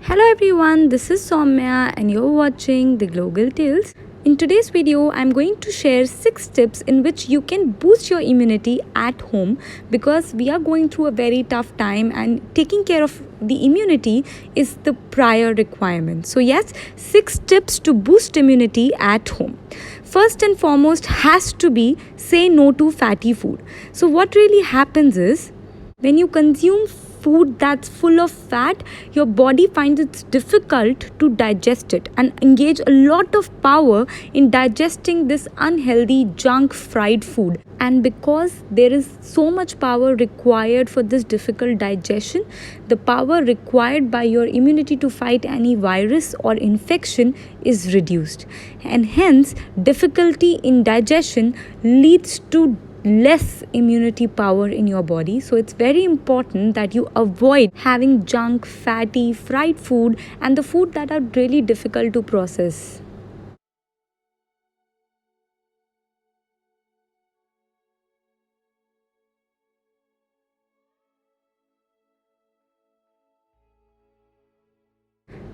Hello everyone, this is Soumya and you're watching the Global Tales. In today's video, I'm going to share 6 tips in which you can boost your immunity at home because we are going through a very tough time and taking care of the immunity is the prior requirement. So yes, 6 tips to boost immunity at home. First and foremost has to be say no to fatty food. So what really happens is when you consume food that's full of fat, your body finds it difficult to digest it and engage a lot of power in digesting this unhealthy junk fried food. And because there is so much power required for this difficult digestion, the power required by your immunity to fight any virus or infection is reduced. And hence, difficulty in digestion leads to less immunity power in your body. So it's very important that you avoid having junk, fatty, fried food and the food that are really difficult to process.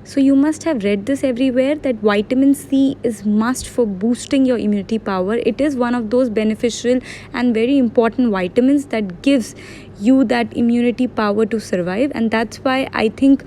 So you must have read this everywhere that vitamin C is must for boosting your immunity power. It is one of those beneficial and very important vitamins that gives you that immunity power to survive, and that's why I think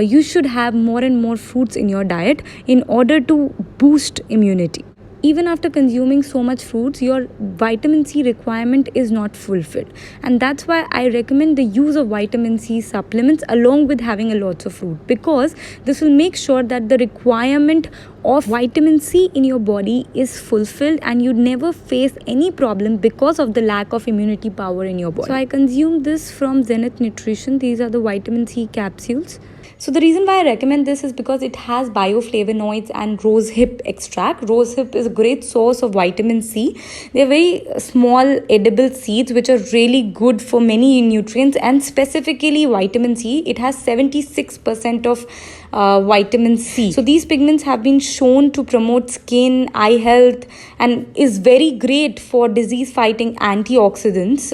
you should have more and more fruits in your diet in order to boost immunity. Even after consuming so much fruits, your vitamin C requirement is not fulfilled, and that's why I recommend the use of vitamin C supplements along with having a lots of fruit, because this will make sure that the requirement of vitamin C in your body is fulfilled and you never face any problem because of the lack of immunity power in your body. So I consume this from Zenith Nutrition. These are the vitamin C capsules. So the reason why I recommend this is because it has bioflavonoids and rosehip extract. Rosehip is a great source of vitamin C. They're very small edible seeds which are really good for many nutrients, and specifically vitamin C. It has 76% of vitamin C. So these pigments have been shown to promote skin, eye health, and is very great for disease fighting antioxidants.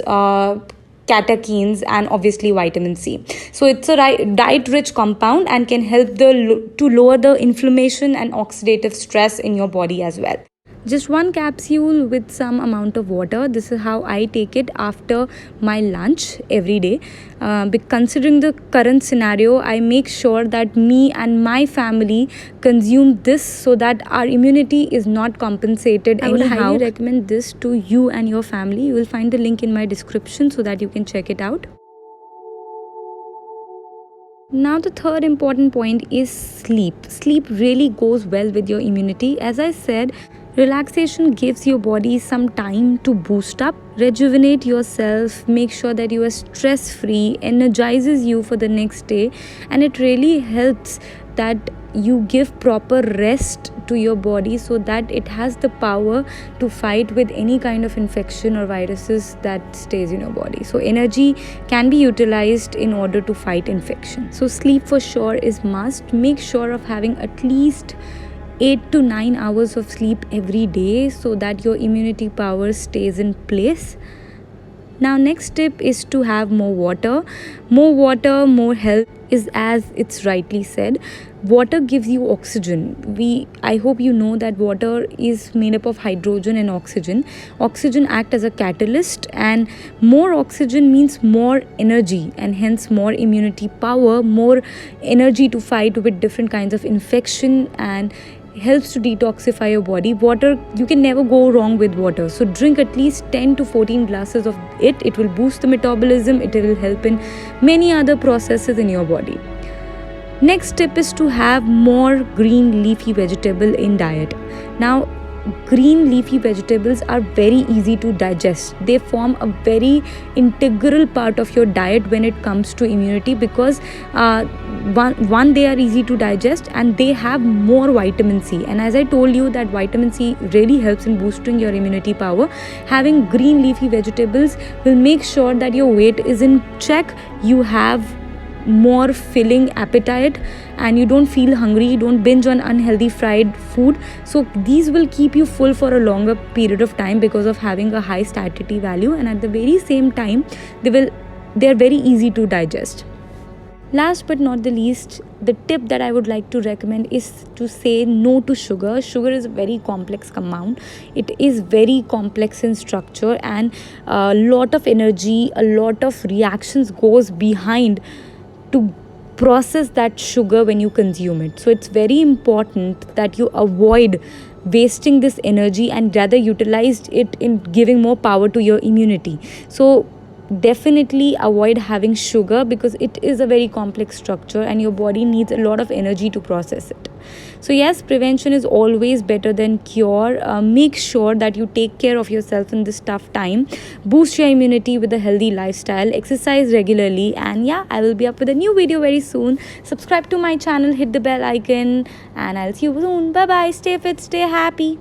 Catechins and obviously vitamin C. So it's a diet rich compound and can help to lower the inflammation and oxidative stress in your body as well. Just one capsule with some amount of water. This is how I take it after my lunch every day. Considering the current scenario, I make sure that me and my family consume this so that our immunity is not compensated anyhow. I would highly recommend this to you and your family. You will find the link in my description so that you can check it out. Now the third important point is sleep. Sleep really goes well with your immunity. As I said, relaxation gives your body some time to boost up, rejuvenate yourself, make sure that you are stress free, energizes you for the next day, and it really helps that you give proper rest to your body so that it has the power to fight with any kind of infection or viruses that stays in your body. So energy can be utilized in order to fight infection. So sleep for sure is must. Make sure of having at least 8 to 9 hours of sleep every day so that your immunity power stays in place. Now next tip is to have more water. More water, more health is as it's rightly said. Water gives you oxygen. I hope you know that water is made up of hydrogen and oxygen. Oxygen act as a catalyst, and more oxygen means more energy and hence more immunity power, more energy to fight with different kinds of infection, and helps to detoxify your body. Water, you can never go wrong with water. So drink at least 10 to 14 glasses of it. It will boost the metabolism. It will help in many other processes in your body. Next tip is to have more green leafy vegetable in diet. Now green leafy vegetables are very easy to digest. They form a very integral part of your diet when it comes to immunity because one they are easy to digest and they have more vitamin C, and as I told you that vitamin C really helps in boosting your immunity power. Having green leafy vegetables will make sure that your weight is in check, you have more filling appetite and you don't feel hungry, you don't binge on unhealthy fried food. So these will keep you full for a longer period of time because of having a high satiety value, and at the very same time they are very easy to digest. Last but not the least, the tip that I would like to recommend is to say no to sugar. Sugar is a very complex compound. It is very complex in structure, and a lot of energy, a lot of reactions goes behind to process that sugar when you consume it. So it's very important that you avoid wasting this energy and rather utilize it in giving more power to your immunity. So definitely avoid having sugar because it is a very complex structure and your body needs a lot of energy to process it. So yes, prevention is always better than cure. Make sure that you take care of yourself in this tough time. Boost your immunity with a healthy lifestyle, exercise regularly, and yeah, I will be up with a new video very soon. Subscribe to my channel, hit the bell icon, and I'll see you soon. Bye bye, stay fit, stay happy.